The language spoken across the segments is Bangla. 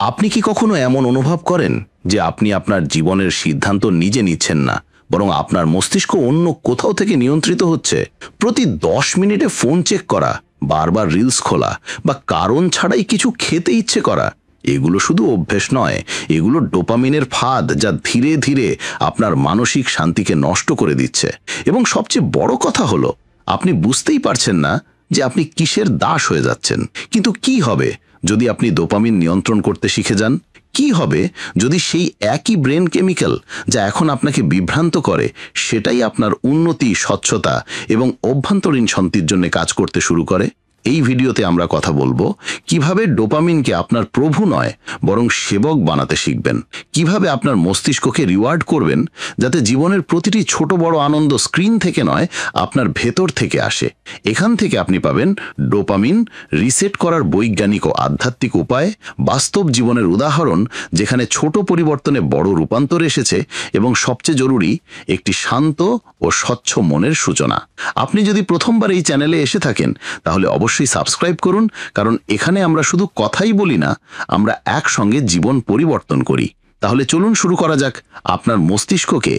আপনি কি কখনো এমন অনুভব করেন যে আপনি আপনার জীবনের সিদ্ধান্ত নিজে নিচ্ছেন না, বরং আপনার মস্তিষ্ক অন্য কোথাও থেকে নিয়ন্ত্রিত হচ্ছে? প্রতি 10 মিনিটে ফোন চেক করা, বারবার রিলস খোলা বা কারণ ছাড়াই কিছু খেতে ইচ্ছে করা, এগুলো শুধু অভ্যেস নয়, এগুলো ডোপামিনের ফাঁদ, যা ধীরে ধীরে আপনার মানসিক শান্তিকে নষ্ট করে দিচ্ছে। এবং সবচেয়ে বড় কথা হলো, আপনি বুঝতেই পারছেন না যে আপনি কিসের দাস হয়ে যাচ্ছেন। কিন্তু কি হবে যদি আপনি ডোপামিন নিয়ন্ত্রণ করতে শিখে যান? কি হবে যদি সেই একই ব্রেন কেমিক্যাল যা এখন আপনাকে বিভ্রান্ত করে, সেটাই আপনার উন্নতি, স্বচ্ছতা এবং অভ্যন্তরীণ শান্তির জন্য কাজ করতে শুরু করে? এই ভিডিওতে আমরা কথা বলবো কিভাবে ডোপামিনকে আপনার প্রভু নয় বরং সেবক বানাতে শিখবেন, কিভাবে আপনার মস্তিষ্ককে রিওয়ার্ড করবেন যাতে জীবনের প্রতিটি ছোট বড় আনন্দ স্ক্রিন থেকে নয়, আপনার ভেতর থেকে আসে। এখান থেকে আপনি পাবেন ডোপামিন রিসেট করার বৈজ্ঞানিক ও আধ্যাত্মিক উপায়, বাস্তব জীবনের উদাহরণ যেখানে ছোট পরিবর্তনে বড় রূপান্তর এসেছে, এবং সবচেয়ে জরুরি, একটি শান্ত ও স্বচ্ছ মনের সূচনা। আপনি যদি প্রথমবার এই চ্যানেলে এসে থাকেন তাহলে অবশ্যই সাবস্ক্রাইব করুন, কারণ এখানে আমরা শুধু কথাই বলি না, আমরা একসঙ্গে জীবন পরিবর্তন করি। তাহলে চলুন শুরু করা যাক আপনার মস্তিষ্ককে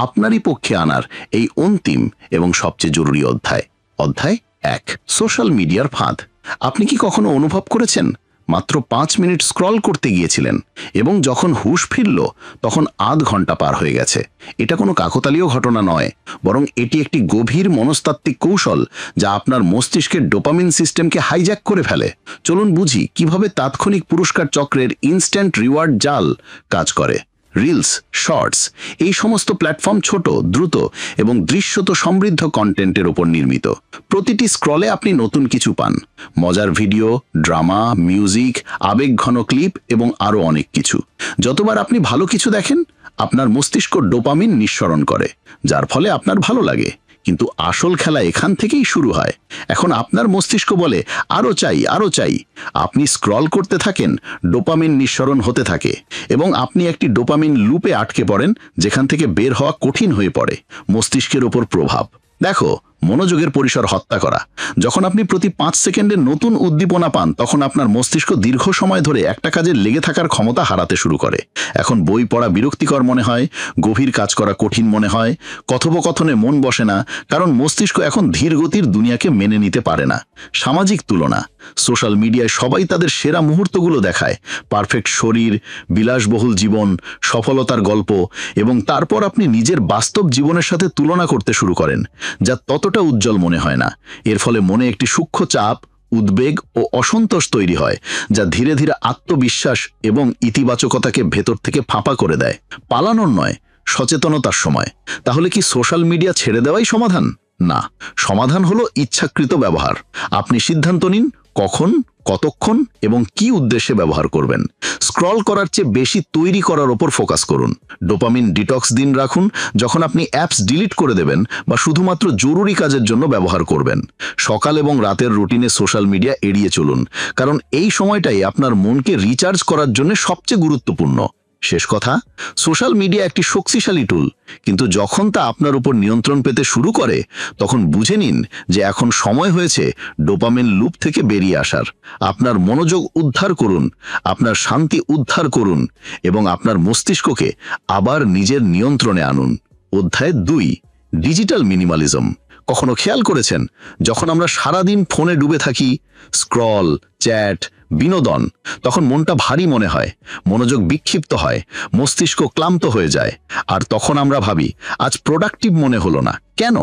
আপনারই পক্ষে আনার এই অন্তিম এবং সবচেয়ে জরুরি অধ্যায়। অধ্যায় 1, সোশ্যাল মিডিয়ার ফাঁদ। আপনি কি কখনো অনুভব করেছেন মাত্র 5 মিনিট স্ক্রল করতে গিয়েছিলেন এবং যখন হুঁশ ফিরল তখন আধ ঘন্টা পার হয়ে গেছে? এটা কোনো কাকতালীয় ঘটনা নয়, বরং এটি একটি গভীর মনস্তাত্ত্বিক কৌশল যা আপনার মস্তিষ্কের ডোপামিন সিস্টেমকে হাইজ্যাক করে ফেলে। চলুন বুঝি কিভাবে তাৎক্ষণিক পুরস্কার চক্রের ইনস্ট্যান্ট রিওয়ার্ড জাল কাজ করে। রিলস, শর্টস, এই সমস্ত প্ল্যাটফর্ম ছোট, দ্রুত এবং দৃশ্যত সমৃদ্ধ কন্টেন্টের উপর নির্মিত। প্রতিটি স্ক্রলে আপনি নতুন কিছু পান, মজার ভিডিও, ড্রামা, মিউজিক, আবেগঘন ক্লিপ এবং আরও অনেক কিছু। যতবার আপনি ভালো কিছু দেখেন, আপনার মস্তিষ্ক ডোপামিন নিঃসরণ করে, যার ফলে আপনার ভালো লাগে। কিন্তু আসল খেলা এখান থেকেই শুরু হয়। এখন আপনার মস্তিষ্ক বলে আরও চাই, আরও চাই। আপনি স্ক্রল করতে থাকেন, ডোপামিন নিঃসরণ হতে থাকে এবং আপনি একটি ডোপামিন লুপে আটকে পড়েন, যেখান থেকে বের হওয়া কঠিন হয়ে পড়ে। মস্তিষ্কের ওপর প্রভাব দেখো, মনোযোগের পরিসর হত্যা করা। যখন আপনি প্রতি 5 সেকেন্ডে নতুন উদ্দীপনা পান, তখন আপনার মস্তিষ্ক দীর্ঘ সময় ধরে একটা কাজে লেগে থাকার ক্ষমতা হারাতে শুরু করে। এখন বই পড়া বিরক্তিকর মনে হয়, গভীর কাজ করা কঠিন মনে হয়, কথোপকথনে মন বসে না, কারণ মস্তিষ্ক এখন ধীর গতির দুনিয়াকে মেনে নিতে পারে না। সামাজিক তুলনা। সোশ্যাল মিডিয়ায় সবাই তাদের সেরা মুহূর্তগুলো দেখায়, পারফেক্ট শরীর, বিলাসবহুল জীবন, সফলতার গল্প, এবং তারপর আপনি নিজের বাস্তব জীবনের সাথে তুলনা করতে শুরু করেন, যা ততটা উজ্জ্বল মনে হয় না। এর ফলে মনে একটি সূক্ষ্ম চাপ, উদ্বেগ ও অসন্তোষ তৈরি হয়, যা ধীরে ধীরে আত্মবিশ্বাস এবং ইতিবাচকতাকে ভেতর থেকে ফাঁপা করে দেয়। পালানোর নয়, সচেতনতার সময়। তাহলে কি সোশ্যাল মিডিয়া ছেড়ে দেওয়াই সমাধান? না, সমাধান হলো ইচ্ছাকৃত ব্যবহার। আপনি সিদ্ধান্ত নিন কখন, কতক্ষণ এবং কি উদ্দেশ্যে ব্যবহার করবেন। স্ক্রল করার চেয়ে বেশি তৈরি করার ওপর ফোকাস করুন। ডোপামিন ডিটক্স দিন রাখুন, যখন আপনি অ্যাপস ডিলিট করে দেবেন বা শুধুমাত্র জরুরি কাজের জন্য ব্যবহার করবেন। সকাল এবং রাতের রুটিনে সোশ্যাল মিডিয়া এড়িয়ে চলুন, কারণ এই সময়টাই আপনার মনকে রিচার্জ করার জন্য সবচেয়ে গুরুত্বপূর্ণ। শেষ কথা, সোশ্যাল মিডিয়া একটি শক্তিশালী টুল, কিন্তু যখন তা আপনার উপর নিয়ন্ত্রণ পেতে শুরু করে, তখন বুঝে নিন যে এখন সময় হয়েছে ডোপামিন লুপ থেকে বেরিয়ে আসার। আপনার মনোযোগ উদ্ধার করুন, আপনার শান্তি উদ্ধার করুন এবং আপনার মস্তিষ্ককে আবার নিজের নিয়ন্ত্রণে আনুন। অধ্যায় 2, ডিজিটাল মিনিমালিজম। কখনো খেয়াল করেছেন, যখন আমরা সারাদিন ফোনে ডুবে থাকি, স্ক্রল, চ্যাট, বিনোদন, তখন মনটা ভারী মনে হয়, মনোযোগ বিক্ষিপ্ত হয়, মস্তিষ্ক ক্লান্ত হয়ে যায়। আর তখন আমরা ভাবি আজ প্রোডাক্টিভ মনে হলো না। কেন?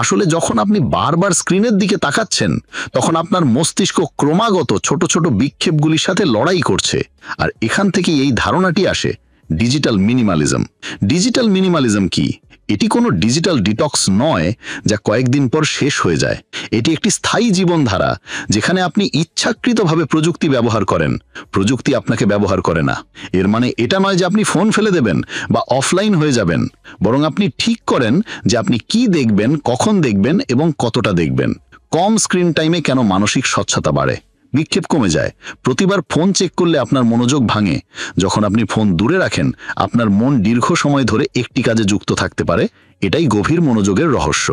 আসলে যখন আপনি বারবার স্ক্রিনের দিকে তাকাচ্ছেন, তখন আপনার মস্তিষ্ক ক্রমাগত ছোট ছোট বিক্ষেপগুলির সাথে লড়াই করছে। আর এখান থেকে এই ধারণাটি আসে, ডিজিটাল মিনিমালিজম। ডিজিটাল মিনিমালিজম কি? এটি কোনো ডিজিটাল ডিটক্স নয় যা কয়েকদিন পর শেষ হয়ে যায়। এটি একটি স্থায়ী জীবনধারা, যেখানে আপনি ইচ্ছাকৃতভাবে প্রযুক্তি ব্যবহার করেন, প্রযুক্তি আপনাকে ব্যবহার করে না। এর মানে এটা নয় যে আপনি ফোন ফেলে দেবেন বা অফলাইন হয়ে যাবেন, বরং আপনি ঠিক করেন যে আপনি কি দেখবেন, কখন দেখবেন এবং কতটা দেখবেন। কম স্ক্রিন টাইমে কেন মানসিক স্বচ্ছতা বাড়ে? বিক্ষেপ কমে যায়। প্রতিবার ফোন চেক করলে আপনার মনোযোগ ভাঙে। যখন আপনি ফোন দূরে রাখেন, আপনার মন দীর্ঘ সময় ধরে একটি কাজে যুক্ত থাকতে পারে এটাই গভীর মনোযোগের রহস্য।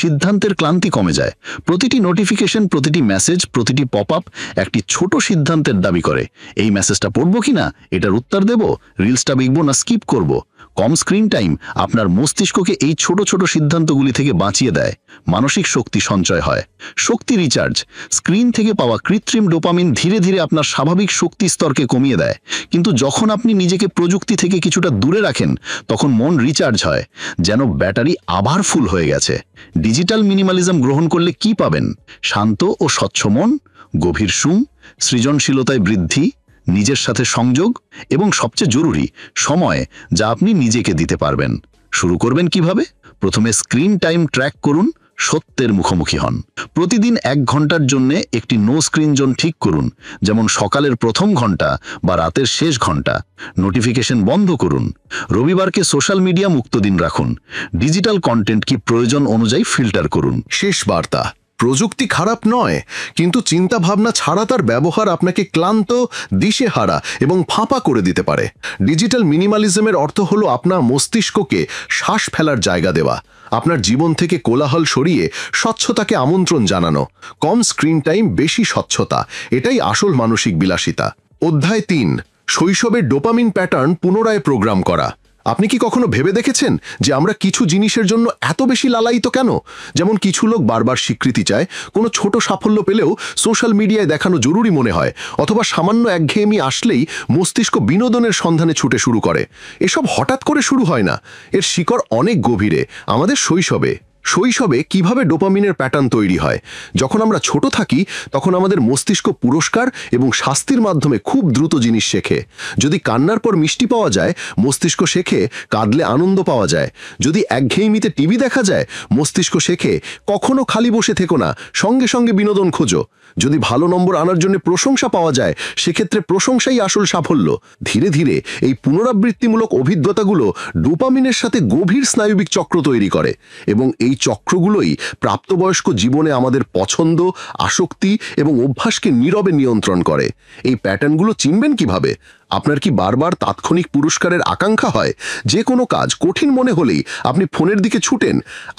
সিদ্ধান্তের ক্লান্তি কমে যায়। প্রতিটি নোটিফিকেশন, প্রতিটি মেসেজ, প্রতিটি পপ আপ একটি ছোট সিদ্ধান্তের দাবি করে। এই মেসেজটা পড়বো কিনা, এটার উত্তর দেব, রিলসটা দেখবো না স্কিপ করব। কম স্ক্রিন টাইম আপনার মস্তিষ্ককে এই ছোট ছোট সিদ্ধান্তগুলি থেকে বাঁচিয়ে দেয়। মানসিক শক্তি সঞ্চয় হয়। শক্তি রিচার্জ। স্ক্রিন থেকে পাওয়া কৃত্রিম ডোপামিন ধীরে ধীরে আপনার স্বাভাবিক শক্তি স্তরকে কমিয়ে দেয়। কিন্তু যখন আপনি নিজেকে প্রযুক্তি থেকে কিছুটা দূরে রাখেন, তখন মন রিচার্জ হয়, যেন ব্যাটারি আবার ফুল হয়ে গেছে। ডিজিটাল মিনিমালিজম গ্রহণ করলে কি পাবেন? শান্ত ও স্বচ্ছ মন, গভীর সুম, সৃজনশীলতায় বৃদ্ধি, নিজের সাথে সংযোগ এবং সবচেয়ে জরুরি সময়, যা আপনি নিজেকে দিতে পারবেন। শুরু করবেন কিভাবে? প্রথমে স্ক্রিন টাইম ট্র্যাক করুন, সত্যের মুখোমুখি হন। প্রতিদিন 1 ঘন্টার জন্য একটি নো স্ক্রিন জোন ঠিক করুন, যেমন সকালের প্রথম ঘন্টা বা রাতের শেষ ঘন্টা। নোটিফিকেশন বন্ধ করুন। রবিবারকে সোশ্যাল মিডিয়া মুক্ত দিন রাখুন। ডিজিটাল কন্টেন্ট কি প্রয়োজন অনুযায়ী ফিল্টার করুন। শেষ বার্তা: প্রযুক্তি খারাপ নয়, কিন্তু চিন্তা ভাবনা ছাড়া তার ব্যবহার আপনাকে ক্লান্ত, দিশেহারা এবং ফাঁপা করে দিতে পারে। ডিজিটাল মিনিমালিজমের অর্থ হলো আপনার মস্তিষ্ককে শ্বাস ফেলার জায়গা দেওয়া, আপনার জীবন থেকে কোলাহল সরিয়ে স্বচ্ছতাকে আমন্ত্রণ জানানো। কম স্ক্রিন টাইম, বেশি স্বচ্ছতা, এটাই আসল মানসিক বিলাসিতা। অধ্যায় 3: শৈশবের ডোপামিন প্যাটার্ন পুনরায় প্রোগ্রাম করা। আপনি কি কখনো ভেবে দেখেছেন যে আমরা কিছু জিনিসের জন্য এত বেশি লালায়িত কেন? যেমন কিছু লোক বারবার স্বীকৃতি চায়, কোনো ছোট সাফল্য পেলেও সোশ্যাল মিডিয়ায় দেখানো জরুরি মনে হয়, অথবা সামান্য একঘেয়েমি আসলেই মস্তিষ্ক বিনোদনের সন্ধানে ছুটে শুরু করে। এসব হঠাৎ করে শুরু হয় না, এর শিকড় অনেক গভীরে, আমাদের শৈশবে। শৈশবে কিভাবে ডোপামিনের প্যাটার্ন তৈরি হয়? যখন আমরা ছোট থাকি, তখন আমাদের মস্তিষ্ক পুরস্কার এবং শাস্তির মাধ্যমে খুব দ্রুত জিনিস শেখে। যদি কান্নার পর মিষ্টি পাওয়া যায়, মস্তিষ্ক শেখে কাঁদলে আনন্দ পাওয়া যায়। যদি একঘেয়েমিতে টিভি দেখা যায়, মস্তিষ্ক শেখে কখনো খালি বসে থেকো না, সঙ্গে সঙ্গে বিনোদন খোঁজো। যদি ভালো নম্বর আনার জন্য প্রশংসা পাওয়া যায়, সেক্ষেত্রে প্রশংসাই আসল সাফল্য। ধীরে ধীরে এই পুনরাবৃত্তিমূলক অভিজ্ঞতাগুলো ডোপামিনের সাথে গভীর স্নায়বিক চক্র তৈরি করে, এবং এই চক্রগুলোই প্রাপ্তবয়স্ক জীবনে আমাদের পছন্দ, আসক্তি এবং অভ্যাসকে নীরবে নিয়ন্ত্রণ করে। এই প্যাটার্নগুলো চিনবেন কিভাবে? আপনার কি বারবার তাৎক্ষণিক পুরস্কারের আকাঙ্ক্ষা হয়? যে কোনো কাজ কঠিন মনে হলেই আপনি ফোনের দিকে ছুটেন?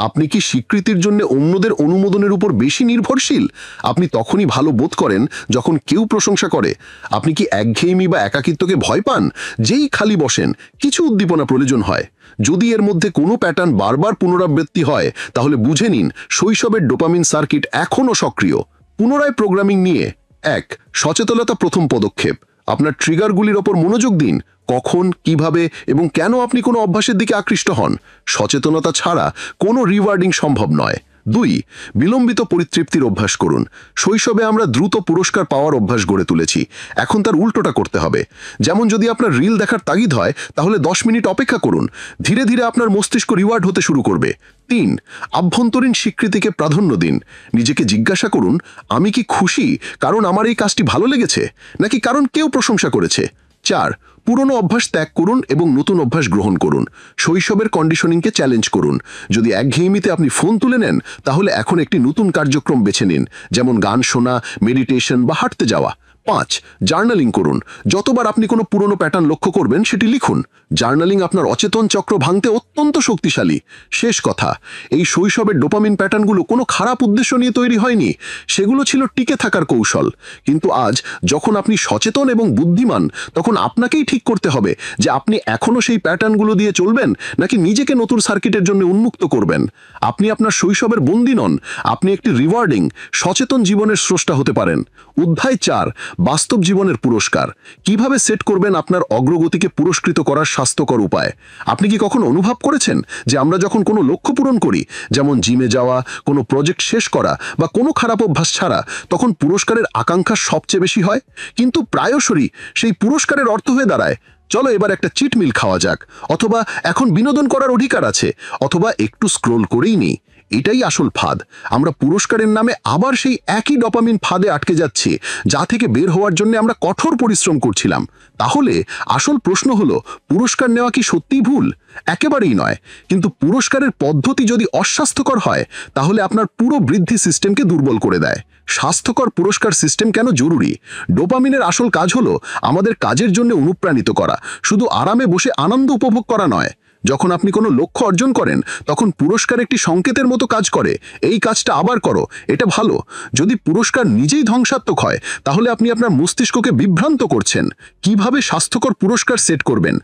আপনি কি স্বীকৃতির জন্য অন্যদের অনুমোদনের উপর বেশি নির্ভরশীল? আপনি তখনই ভালো বোধ করেন যখন কেউ প্রশংসা করে। আপনি কি একঘেয়েমি বা একাকিত্বকে ভয় পান? যেই খালি বসেন, কিছু উদ্দীপনা প্রয়োজন হয়। যদি এর মধ্যে কোনো প্যাটার্ন বারবার পুনরাবৃত্তি হয়, তাহলে বুঝে নিন শৈশবের ডোপামিন সার্কিট এখনও সক্রিয়। পুনরায় প্রোগ্রামিং নিয়ে 1. সচেতনতা প্রথম পদক্ষেপ। আপনার ট্রিগারগুলির ওপর মনোযোগ দিন। কখন, কিভাবে এবং কেন আপনি কোনো অভ্যাসের দিকে আকৃষ্ট হন। সচেতনতা ছাড়া কোনো রিওয়ার্ডিং সম্ভব নয়। 2. বিলম্বিত পরিতৃপ্তির অভ্যাস করুন। শৈশবে আমরা দ্রুত পুরস্কার পাওয়ার অভ্যাস গড়ে তুলেছি, এখন তার উল্টোটা করতে হবে। যেমন যদি আপনার রিল দেখার তাগিদ হয়, তাহলে 10 মিনিট অপেক্ষা করুন। ধীরে ধীরে আপনার মস্তিষ্ক রিওয়ার্ড হতে শুরু করবে। 3. আভ্যন্তরীণ স্বীকৃতিকে প্রাধান্য দিন। নিজেকে জিজ্ঞাসা করুন, আমি কি খুশি কারণ আমার এই কাজটি ভালো লেগেছে, নাকি কারণ কেউ প্রশংসা করেছে? 4. পুরনো অভ্যাস ত্যাগ করুন এবং নতুন অভ্যাস গ্রহণ করুন। শৈশবের কন্ডিশনিংকে চ্যালেঞ্জ করুন। যদি একঘেয়েমিতে আপনি ফোন তুলে নেন, তাহলে এখন একটি নতুন কার্যক্রম বেছে নিন, যেমন গান শোনা, মেডিটেশন বা হাঁটতে যাওয়া। 5. জার্নালিং করুন। যতবার আপনি কোনো পুরনো প্যাটার্ন লক্ষ্য করবেন, সেটি লিখুন। জার্নালিং আপনার অচেতন চক্র ভাঙতে অত্যন্ত শক্তিশালী। শেষ কথা, এই শৈশবের ডোপামিন প্যাটার্নগুলো কোনো খারাপ উদ্দেশ্য নিয়ে তৈরি হয়নি, সেগুলো ছিল টিকে থাকার কৌশল। কিন্তু আজ যখন আপনি সচেতন এবং বুদ্ধিমান, তখন আপনাকেই ঠিক করতে হবে যে আপনি এখনও সেই প্যাটার্নগুলো দিয়ে চলবেন, নাকি নিজেকে নতুন সার্কিটের জন্য উন্মুক্ত করবেন। আপনি আপনার শৈশবের বন্দী নন, আপনি একটি রিওয়ার্ডিং, সচেতন জীবনের স্রষ্টা হতে পারেন। অধ্যায় 4: বাস্তব জীবনের পুরস্কার। কিভাবে সেট করবেন আপনার অগ্রগতিকে পুরস্কৃত করার স্বাস্থ্যকর উপায়? আপনি কি কখনো অনুভব করেছেন যে আমরা যখন কোনো লক্ষ্য পূরণ করি, যেমন জিমে যাওয়া, কোনো প্রজেক্ট শেষ করা বা কোনো খারাপ অভ্যাস ছাড়া, তখন পুরস্কারের আকাঙ্ক্ষা সবচেয়ে বেশি হয়? কিন্তু প্রায়শই সেই পুরস্কারের অর্থ হয়ে দাঁড়ায়, চলো এবার একটা চিট মিল খাওয়া যাক, অথবা এখন বিনোদন করার অধিকার আছে, অথবা একটু স্ক্রোল করেই নিই। এটাই আসল ফাঁদ। আমরা পুরস্কারের নামে আবার সেই একই ডোপামিন ফাঁদে আটকে যাচ্ছি, যা থেকে বের হওয়ার জন্য আমরা কঠোর পরিশ্রম করছিলাম। তাহলে আসল প্রশ্ন হলো, পুরস্কার নেওয়া কি সত্যিই ভুল? একেবারেই নয়। কিন্তু পুরস্কারের পদ্ধতি যদি অস্বাস্থ্যকর হয়, তাহলে আপনার পুরো বৃদ্ধি সিস্টেমকে দুর্বল করে দেয়। স্বাস্থ্যকর পুরস্কার সিস্টেম কেন জরুরি? ডোপামিনের আসল কাজ হলো আমাদের কাজের জন্য অনুপ্রাণিত করা, শুধু আরামে বসে আনন্দ উপভোগ করা নয়। যখন আপনি কোনো লক্ষ্য অর্জন করেন তখন পুরস্কার একটি সংকেতের মতো কাজ করে, এই কাজটা আবার করো, এটা ভালো। যদি পুরস্কার নিজেই ধ্বংসাত্মক হয় তাহলে আপনি আপনার মস্তিষ্ককে বিভ্রান্ত করছেন। কিভাবে স্বাস্থ্যকর পুরস্কার সেট করবেন?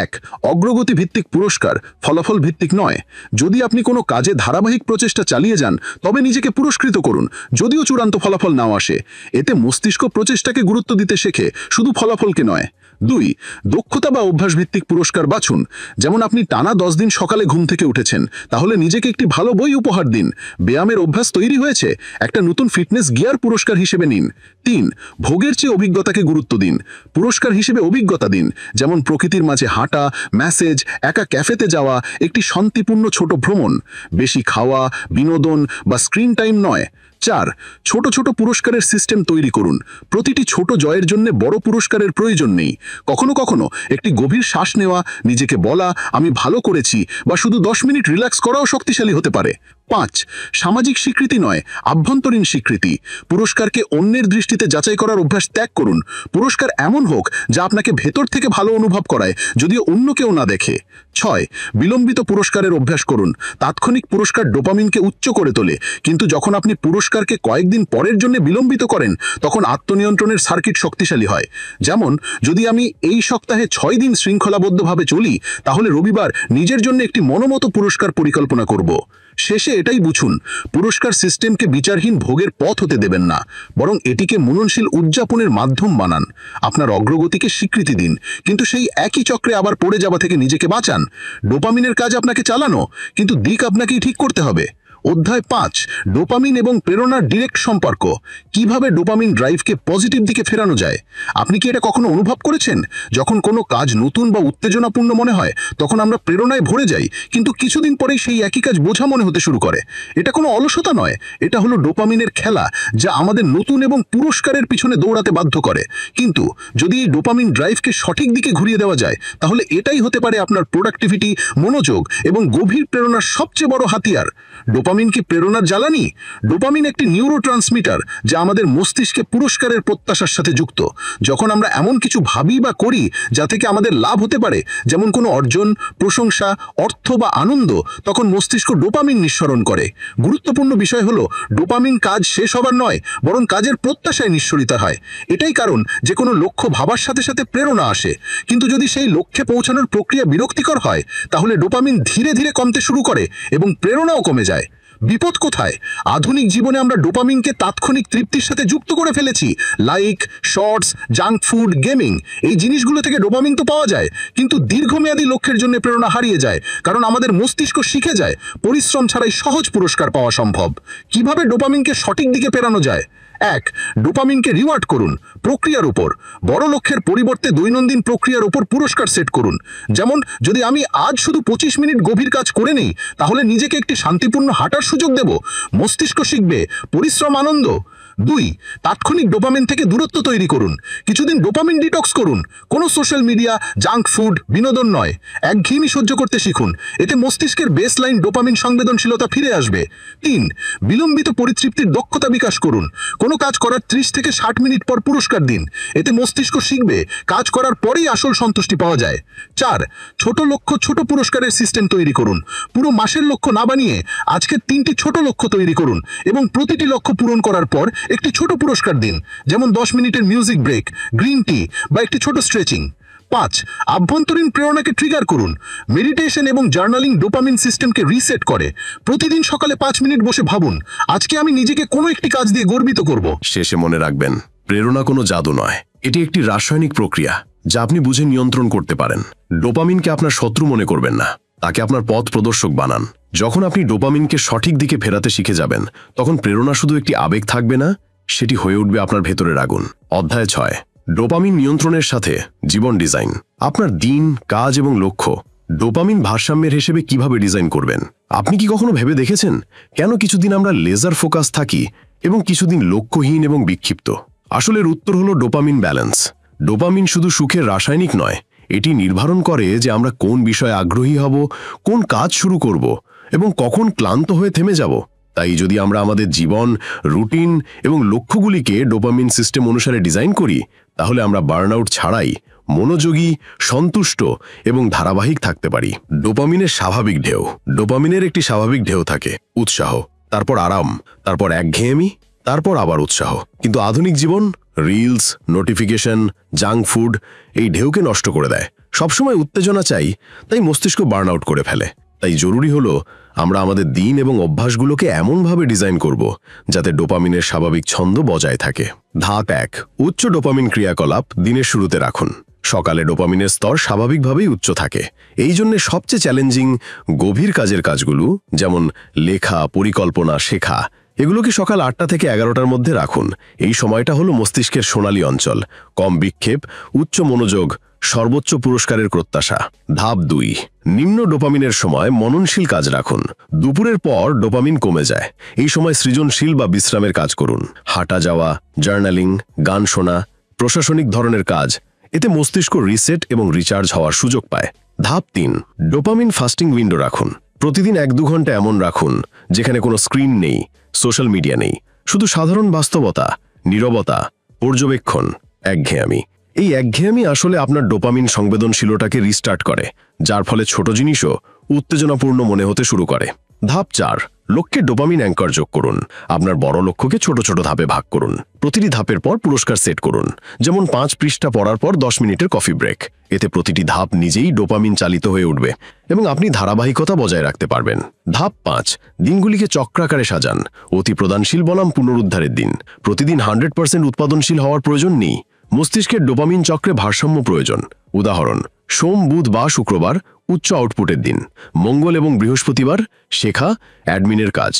1. অগ্রগতি ভিত্তিক পুরস্কার, ফলাফল ভিত্তিক নয়। যদি আপনি কোনো কাজে ধারাবাহিক প্রচেষ্টা চালিয়ে যান তবে নিজেকে পুরস্কৃত করুন, যদিও চূড়ান্ত ফলাফল নাও আসে। এতে মস্তিষ্ক প্রচেষ্টাকে গুরুত্ব দিতে শেখে, শুধু ফলাফলকে নয়। 2. দক্ষতা বা অভ্যাস ভিত্তিক পুরস্কার বাছুন। যেমন আপনি টানা 10 দিন সকালে ঘুম থেকে উঠেছেন, তাহলে নিজেকে একটি ভালো বই উপহার দিন। ব্যায়ামের অভ্যাস তৈরি হয়েছে, একটা নতুন ফিটনেস গিয়ার পুরস্কার হিসেবে নিন। 3. ভোগের চেয়ে অভিজ্ঞতাকে গুরুত্ব দিন। পুরস্কার হিসেবে অভিজ্ঞতা দিন, যেমন প্রকৃতির মাঝে হাঁটা, ম্যাসেজ, একা ক্যাফেতে যাওয়া, একটি শান্তিপূর্ণ ছোট ভ্রমণ। বেশি খাওয়া, বিনোদন বা স্ক্রিন টাইম নয়। 4. ছোট ছোট পুরস্কারের সিস্টেম তৈরি করুন। প্রতিটি ছোট জয়ের জন্য বড় পুরস্কারের প্রয়োজন নেই। কখনো কখনো একটি গভীর শ্বাস নেওয়া, নিজেকে বলা আমি ভালো করেছি বা শুধু 10 মিনিট রিল্যাক্স করাও শক্তিশালী হতে পারে। 5. সামাজিক স্বীকৃতি নয়, আভ্যন্তরীণ স্বীকৃতি। পুরস্কারকে অন্যের দৃষ্টিতে যাচাই করার অভ্যাস ত্যাগ করুন। পুরস্কার এমন হোক যা আপনাকে ভেতর থেকে ভালো অনুভব করায়, যদিও অন্য কেউ না দেখে। 6. বিলম্বিত পুরস্কারের অভ্যাস করুন। তাৎক্ষণিক পুরস্কার ডোপামিনকে উচ্চ করে তোলে, কিন্তু যখন আপনি পুরস্কারকে কয়েকদিন পরের জন্য বিলম্বিত করেন তখন আত্মনিয়ন্ত্রণের সার্কিট শক্তিশালী হয়। যেমন যদি আমি এই সপ্তাহে 6 দিন শৃঙ্খলাবদ্ধভাবে চলি, তাহলে রবিবার নিজের জন্য একটি মনোমত পুরস্কার পরিকল্পনা করব। শেষে এটাই বুঝুন, পুরস্কার সিস্টেমকে বিচারহীন ভোগের পথ হতে দেবেন না, বরং এটিকে মননশীল উদযাপনের মাধ্যম বানান। আপনার অগ্রগতিকে স্বীকৃতি দিন, কিন্তু সেই একই চক্রে আবার পড়ে যাওয়া থেকে নিজেকে বাঁচান। ডোপামিনের কাজ আপনাকে চালানো, কিন্তু দিক আপনাকেই ঠিক করতে হবে। অধ্যায় 5, ডোপামিন এবং প্রেরণার ডিরেক্ট সম্পর্ক। কিভাবে ডোপামিন ড্রাইভকে পজিটিভ দিকে ফেরানো যায়? আপনি কি এটা কখনো অনুভব করেছেন? যখন কোনো কাজ নতুন বা উত্তেজনাপূর্ণ মনে হয় তখন আমরা প্রেরণায় ভরে যাই, কিন্তু কিছুদিন পরেই সেই একই কাজ বোঝা মনে হতে শুরু করে। এটা কোনো অলসতা নয়, এটা হলো ডোপামিনের খেলা, যা আমাদের নতুন এবং পুরস্কারের পিছনে দৌড়াতে বাধ্য করে। কিন্তু যদি এই ডোপামিন ড্রাইভকে সঠিক দিকে ঘুরিয়ে দেওয়া যায় তাহলে এটাই হতে পারে আপনার প্রোডাক্টিভিটি, মনোযোগ এবং গভীর প্রেরণার সবচেয়ে বড় হাতিয়ার। ডোপামিন কি প্রেরণার জ্বালানি? ডোপামিন একটি নিউরোট্রান্সমিটার যা আমাদের মস্তিষ্কে পুরস্কারের প্রত্যাশার সাথে যুক্ত। যখন আমরা এমন কিছু ভাবি বা করি যা থেকে আমাদের লাভ হতে পারে, যেমন কোনো অর্জন, প্রশংসা, অর্থ বা আনন্দ, তখন মস্তিষ্ক ডোপামিন নিঃসরণ করে। গুরুত্বপূর্ণ বিষয় হলো ডোপামিন কাজ শেষ হবার নয়, বরং কাজের প্রত্যাশায় নিঃসরিত হয়। এটাই কারণ যে কোনো লক্ষ্য ভাবার সাথে সাথে প্রেরণা আসে, কিন্তু যদি সেই লক্ষ্যে পৌঁছানোর প্রক্রিয়া বিরক্তিকর হয় তাহলে ডোপামিন ধীরে ধীরে কমতে শুরু করে এবং প্রেরণাও কমে যায়। বিপদ কোথায়? আধুনিক জীবনে আমরা ডোপামিনকে তাৎক্ষণিক তৃপ্তির সাথে যুক্ত করে ফেলেছি। Like, shorts, junk food, gaming, এই জিনিসগুলো থেকে ডোপামিন তো পাওয়া যায়, কিন্তু দীর্ঘমেয়াদী লক্ষ্যের জন্য প্রেরণা হারিয়ে যায়, কারণ আমাদের মস্তিষ্ক শিখে যায় পরিশ্রম ছাড়াই সহজ পুরস্কার পাওয়া সম্ভব। কিভাবে ডোপামিনকে সঠিক দিকে ফেরানো যায়? 1. ডোপামিনকে রিওয়ার্ড করুন। প্রক্রিয়ার উপর বড় লক্ষ্যের পরিবর্তে দৈনন্দিন প্রক্রিয়ার উপর পুরস্কার সেট করুন। যেমন যদি আমি আজ শুধু 25 মিনিট গভীর কাজ করে নেই, তাহলে নিজেকে একটি শান্তিপূর্ণ হাঁটার সুযোগ দেব। মস্তিষ্ক শিখবে পরিশ্রম আনন্দ। 2. তাৎক্ষণিক ডোপামিন থেকে দূরত্ব তৈরি করুন। কিছুদিন ডোপামিন ডিটক্স করুন। কোনো সোশ্যাল মিডিয়া, জাঙ্ক ফুড, বিনোদন নয়। একঘেয়েমি সহ্য করতে শিখুন, এতে মস্তিষ্কের বেসলাইন ডোপামিন সংবেদনশীলতা ফিরে আসবে। 3. বিলম্বিত পরিতৃপ্তির দক্ষতা বিকাশ করুন। কোনো কাজ করার 30 থেকে 60 মিনিট পর পুরস্কার দিন, এতে মস্তিষ্ক শিখবে কাজ করার পরেই আসল সন্তুষ্টি পাওয়া যায়। 4. ছোট লক্ষ্য, ছোট পুরস্কারের সিস্টেম তৈরি করুন। পুরো মাসের লক্ষ্য না বানিয়ে আজকের 3টি ছোট লক্ষ্য তৈরি করুন এবং প্রতিটি লক্ষ্য পূরণ করার পর একটি ছোট পুরস্কার দিন, যেমন 10 মিনিটের মিউজিক ব্রেক, গ্রিন টি বা একটি ছোট স্ট্রেচিং। 5. আভ্যন্তরীণ প্রেরণাকে ট্রিগার করুন। মেডিটেশন এবং জার্নালিং ডোপামিন সিস্টেমকে রিসেট করে। প্রতিদিন সকালে 5 মিনিট বসে ভাবুন, আজকে আমি নিজেকে কোনো একটি কাজ দিয়ে গর্বিত করব। শেষে মনে রাখবেন, প্রেরণা কোনো জাদু নয়, এটি একটি রাসায়নিক প্রক্রিয়া যা আপনি বুঝে নিয়ন্ত্রণ করতে পারেন। ডোপামিনকে আপনার শত্রু মনে করবেন না, তাকে আপনার পথ প্রদর্শক বানান। যখন আপনি ডোপামিনকে সঠিক দিকে ফেরাতে শিখে যাবেন, তখন প্রেরণা শুধু একটি আবেগ থাকবে না, সেটি হয়ে উঠবে আপনার ভেতরের আগুন। অধ্যায় 6, ডোপামিন নিয়ন্ত্রণের সাথে জীবন ডিজাইন। আপনার দিন, কাজ এবং লক্ষ্য ডোপামিন ভারসাম্যের হিসেবে কিভাবে ডিজাইন করবেন? আপনি কি কখনো ভেবে দেখেছেন কেন কিছুদিন আমরা লেজার ফোকাস থাকি এবং কিছুদিন লক্ষ্যহীন এবং বিক্ষিপ্ত? আসলের উত্তর হলো ডোপামিন ব্যালেন্স। ডোপামিন শুধু সুখের রাসায়নিক নয়, এটি নির্ধারণ করে যে আমরা কোন বিষয়ে আগ্রহী হব, কোন কাজ শুরু করব এবং কখন ক্লান্ত হয়ে থেমে যাব। তাই যদি আমরা আমাদের জীবন, রুটিন এবং লক্ষ্যগুলিকে ডোপামিন সিস্টেম অনুসারে ডিজাইন করি, তাহলে আমরা বার্নআউট ছাড়াই মনোযোগী, সন্তুষ্ট এবং ধারাবাহিক থাকতে পারি। ডোপামিনের স্বাভাবিক ঢেউ। ডোপামিনের একটি স্বাভাবিক ঢেউ থাকে, উৎসাহ, তারপর আরাম, তারপর একঘেয়েমি, তারপর আবার উৎসাহ। কিন্তু আধুনিক জীবন, রিলস, নোটিফিকেশন, জাঙ্ক ফুড এই ঢেউকে নষ্ট করে দেয়। সবসময় উত্তেজনা চাই, তাই মস্তিষ্ক বার্ন আউট করে ফেলে। তাই জরুরি হলো আমরা আমাদের দিন এবং অভ্যাসগুলোকে এমনভাবে ডিজাইন করব যাতে ডোপামিনের স্বাভাবিক ছন্দ বজায় থাকে। ধাপ 1, উচ্চ ডোপামিন ক্রিয়াকলাপ দিনের শুরুতে রাখুন। সকালে ডোপামিনের স্তর স্বাভাবিকভাবেই উচ্চ থাকে। এই জন্য সবচেয়ে চ্যালেঞ্জিং গভীর কাজের কাজগুলো, যেমন লেখা, পরিকল্পনা, শেখা, এগুলোকে সকাল 8টা থেকে 11টার মধ্যে রাখুন। এই সময়টা হলো মস্তিষ্কের সোনালী অঞ্চল, কম বিক্ষেপ, উচ্চ মনোযোগ, সর্বোচ্চ পুরস্কারের প্রত্যাশা। ধাপ 2, নিম্ন ডোপামিনের সময় মননশীল কাজ রাখুন। দুপুরের পর ডোপামিন কমে যায়। এই সময় সৃজনশীল বা বিশ্রামের কাজ করুন। হাঁটা যাওয়া, জার্নালিং, গান শোনা, প্রশাসনিক ধরনের কাজ, এতে মস্তিষ্ক রিসেট এবং রিচার্জ হওয়ার সুযোগ পায়। ধাপ 3, ডোপামিন ফাস্টিং উইন্ডো রাখুন। প্রতিদিন 1-2 ঘন্টা এমন রাখুন যেখানে কোনো স্ক্রিন নেই, সোশ্যাল মিডিয়া নেই, শুধু সাধারণ বাস্তবতা, নীরবতা, পর্যবেক্ষণ, একঘেয়েমি। এই একঘেয়েমি আসলে আপনার ডোপামিন সংবেদনশীলতাকে রিস্টার্ট করে, যার ফলে ছোট জিনিসও উত্তেজনাপূর্ণ মনে হতে শুরু করে। ধাপ 4, লক্ষ্যে ডোপামিন অ্যাঙ্কর যোগ করুন। আপনার বড় লক্ষ্যকে ছোট ছোট ধাপে ভাগ করুন। প্রতিটি ধাপের পর পুরস্কার সেট করুন, যেমন 5 পৃষ্ঠা পড়ার পর 10 মিনিটের কফি ব্রেক। এতে প্রতিটি ধাপ নিজেই ডোপামিন চালিত হয়ে উঠবে এবং আপনি ধারাবাহিকতা বজায় রাখতে পারবেন। ধাপ 5, দিনগুলিকে চক্রাকারে সাজান। অতি প্রদানশীল বনাম পুনরুদ্ধারের দিন। প্রতিদিন 100% উৎপাদনশীল হওয়ার প্রয়োজন নেই। মস্তিষ্কের ডোপামিন চক্রে ভারসাম্য প্রয়োজন। উদাহরণ, সোম, বুধ বা শুক্রবার উচ্চ আউটপুটের দিন। মঙ্গল এবং বৃহস্পতিবার শেখা, অ্যাডমিনের কাজ।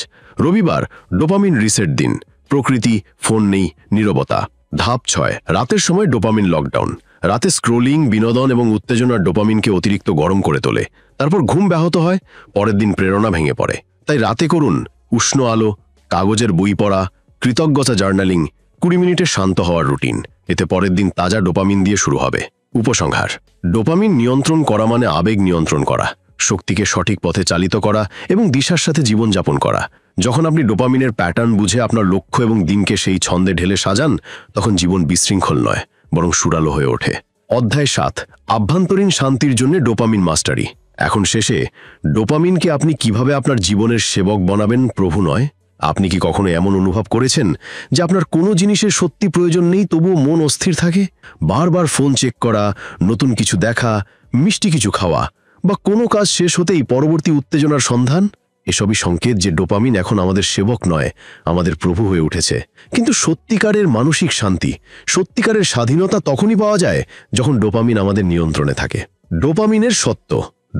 রবিবার ডোপামিন রিসেট দিন। প্রকৃতি, ফোন নেই, নীরবতা। ধাপ 6, রাতের সময় ডোপামিন লকডাউন। রাতে স্ক্রোলিং, বিনোদন এবং উত্তেজনার ডোপামিনকে অতিরিক্ত গরম করে তোলে। তারপর ঘুম ব্যাহত হয়, পরের দিন প্রেরণা ভেঙে পড়ে। তাই রাতে করুন উষ্ণ আলো, কাগজের বই পড়া, কৃতজ্ঞতা জার্নালিং, 20 মিনিটের শান্ত হওয়ার রুটিন। এতে পরের দিন তাজা ডোপামিন দিয়ে শুরু হবে। উপসংহার, ডোপামিন নিয়ন্ত্রণ করা মানে আবেগ নিয়ন্ত্রণ করা, শক্তিকে সঠিক পথে চালিত করা এবং দিশার সাথে জীবনযাপন করা। যখন আপনি ডোপামিনের প্যাটার্ন বুঝে আপনার লক্ষ্য এবং দিনকে সেই ছন্দে ঢেলে সাজান, তখন জীবন বিশৃঙ্খল নয়, বরং সুরালো হয়ে ওঠে। অধ্যায় 7, আভ্যন্তরীণ শান্তির জন্য ডোপামিন মাস্টারি। এখন শেষে, ডোপামিনকে আপনি কিভাবে আপনার জীবনের সেবক বানাবেন, প্রভু নয়। আপনি কি কখনো এমন অনুভব করেছেন যে আপনার কোনো জিনিসের সত্যি প্রয়োজন নেই, তবুও মন অস্থির থাকে? বারবার ফোন চেক করা, নতুন কিছু দেখা, মিষ্টি কিছু খাওয়া বা কোনো কাজ শেষ হতেই পরবর্তী উত্তেজনার সন্ধান, এসবই সংকেত যে ডোপামিন এখন আমাদের সেবক নয়, আমাদের প্রভু হয়ে উঠেছে। কিন্তু সত্যিকারের মানসিক শান্তি, সত্যিকারের স্বাধীনতা তখনই পাওয়া যায় যখন ডোপামিন আমাদের নিয়ন্ত্রণে থাকে। ডোপামিনের সত্য,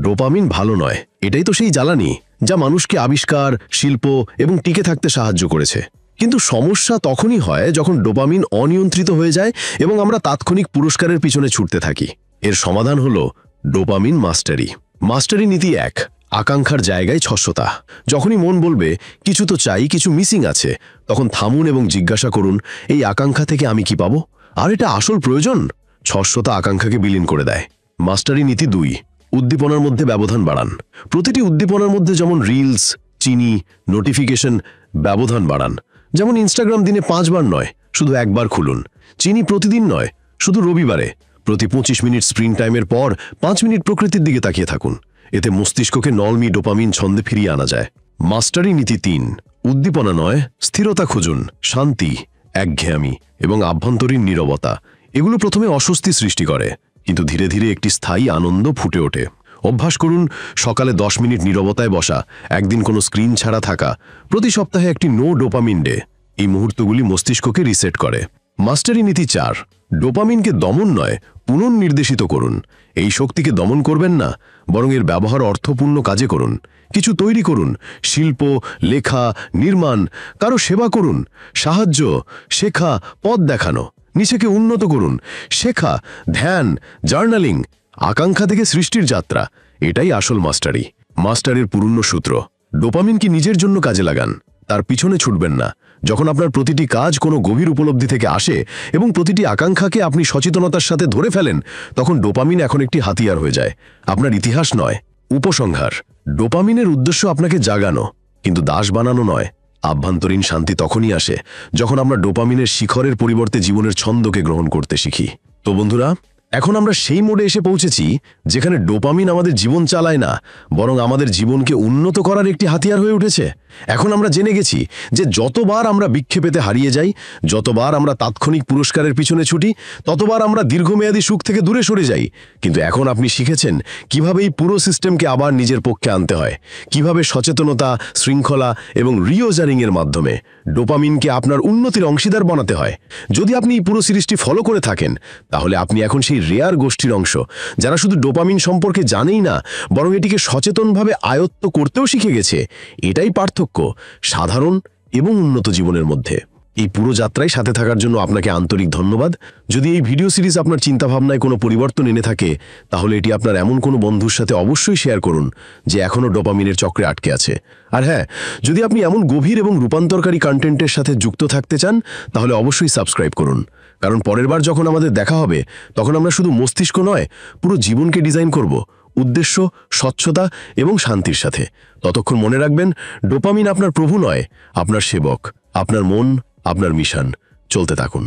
ডোপামিন ভালো নয়। এটাই তো সেই জ্বালানি যা মানুষকে আবিষ্কার, শিল্প এবং টিকে থাকতে সাহায্য করেছে। কিন্তু সমস্যা তখনই হয় যখন ডোপামিন অনিয়ন্ত্রিত হয়ে যায় এবং আমরা তাৎক্ষণিক পুরস্কারের পিছনে ছুটতে থাকি। এর সমাধান হলো ডোপামিন মাস্টারি। মাস্টারি নীতি 1, আকাঙ্ক্ষার জায়গায় ছশ্বতা। যখনই মন বলবে কিছু তো চাই, কিছু মিসিং আছে, তখন থামুন এবং জিজ্ঞাসা করুন, এই আকাঙ্ক্ষা থেকে আমি কি পাবো? আর এটা আসল প্রয়োজন? ছশ্বতা আকাঙ্ক্ষাকে বিলীন করে দেয়। মাস্টারি নীতি 2, উদ্দীপনার মধ্যে ব্যবধান বাড়ান। প্রতিটি উদ্দীপনার মধ্যে, যেমন রিলস, চিনি, নোটিফিকেশন, ব্যবধান বাড়ান। যেমন ইনস্টাগ্রাম দিনে 5 বার নয়, শুধু 1 বার খুলুন। চিনি প্রতিদিন নয়, শুধু রবিবারে। প্রতি 25 মিনিট স্ক্রিন টাইমের পর 5 মিনিট প্রকৃতির দিকে তাকিয়ে থাকুন। এতে মস্তিষ্ককে নলমি ডোপামিন ছন্দে ফিরিয়ে আনা যায়। মাস্টারি নীতি 3, উদ্দীপনা নয়, স্থিরতা খুঁজুন। শান্তি, একঘেয়েমি এবং আভ্যন্তরীণ নীরবতা, এগুলো প্রথমে অস্বস্তি সৃষ্টি করে, কিন্তু ধীরে ধীরে একটি স্থায়ী আনন্দ ফুটে ওঠে। অভ্যাস করুন সকালে 10 মিনিট নীরবতায় বসা, একদিন কোনো স্ক্রিন ছাড়া থাকা, প্রতি সপ্তাহে একটি নো ডোপামিন ডে। এই মুহূর্তগুলি মস্তিষ্ককে রিসেট করে। মাস্টারি নীতি 4, ডোপামিনকে দমন নয়, পুনর্নির্দেশিত করুন। এই শক্তিকে দমন করবেন না, বরং এর ব্যবহার অর্থপূর্ণ কাজে করুন। কিছু তৈরি করুন, শিল্প, লেখা, নির্মাণ, কারো সেবা করুন, সাহায্য, শেখা, পথ দেখানো, নিজেকে উন্নত করুন, শেখা, ধ্যান, জার্নালিং। আকাঙ্ক্ষা থেকে সৃষ্টির যাত্রা, এটাই আসল মাস্টারি। মাস্টারের পূর্ণ সূত্র, ডোপামিনকে নিজের জন্য কাজে লাগান, তার পিছনে ছুটবেন না। যখন আপনার প্রতিটি কাজ কোনো গভীর উপলব্ধি থেকে আসে এবং প্রতিটি আকাঙ্ক্ষাকে আপনি সচেতনতার সাথে ধরে ফেলেন, তখন ডোপামিন এখন একটি হাতিয়ার হয়ে যায়, আপনার ইতিহাস নয়। উপসংহার, ডোপামিনের উদ্দেশ্য আপনাকে জাগানো, কিন্তু দাস বানানো নয়। আভ্যন্তরীণ শান্তি তখনই আসে যখন আমরা ডোপামিনের শিখরের পরিবর্তে জীবনের ছন্দকে গ্রহণ করতে শিখি। তো বন্ধুরা, এখন আমরা সেই মোডে এসে পৌঁছেছি যেখানে ডোপামিন আমাদের জীবন চালায় না, বরং আমাদের জীবনকে উন্নত করার একটি হাতিয়ার হয়ে উঠেছে। এখন আমরা জেনে গেছি যে যতবার আমরা বিক্ষেপেতে হারিয়ে যাই, যতবার আমরা তাৎক্ষণিক পুরস্কারের পিছনে ছুটি, ততবার আমরা দীর্ঘমেয়াদী সুখ থেকে দূরে সরে যাই। কিন্তু এখন আপনি শিখেছেন কিভাবে এই পুরো সিস্টেমকে আবার নিজের পক্ষে আনতে হয়, কিভাবে সচেতনতা, শৃঙ্খলা এবং রিওজারিংয়ের মাধ্যমে ডোপামিনকে আপনার উন্নতির অংশীদার বানাতে হয়। যদি আপনি এই পুরো সিরিজটি ফলো করে থাকেন, তাহলে আপনি এখন সেই রেয়ার গোষ্ঠীর অংশ যারা শুধু ডোপামিন সম্পর্কে জানেই না, বরং এটিকে সচেতনভাবে আয়ত্ত করতেও শিখে গেছে। এটাই পার্থক্য সাধারণ এবং উন্নত জীবনের মধ্যে। এই পুরো যাত্রায় সাথে থাকার জন্য আপনাকে আন্তরিক ধন্যবাদ। যদি এই ভিডিও সিরিজ আপনার চিন্তাভাবনায় কোনো পরিবর্তন এনে থাকে, তাহলে এটি আপনার এমন কোনো বন্ধুর সাথে অবশ্যই শেয়ার করুন যে এখনও ডোপামিনের চক্রে আটকে আছে। আর হ্যাঁ, যদি আপনি এমন গভীর এবং রূপান্তরকারী কন্টেন্টের সাথে যুক্ত থাকতে চান, তাহলে অবশ্যই সাবস্ক্রাইব করুন। কারণ পরের বার যখন আমাদের দেখা হবে, তখন আমরা শুধু মস্তিষ্ক নয়, পুরো জীবনকে ডিজাইন করব উদ্দেশ্য, স্বচ্ছতা এবং শান্তির সাথে। ততক্ষণ মনে রাখবেন, ডোপামিন আপনার প্রভু নয়, আপনার সেবক। আপনার মন, আপনার মিশন। চলতে থাকুন।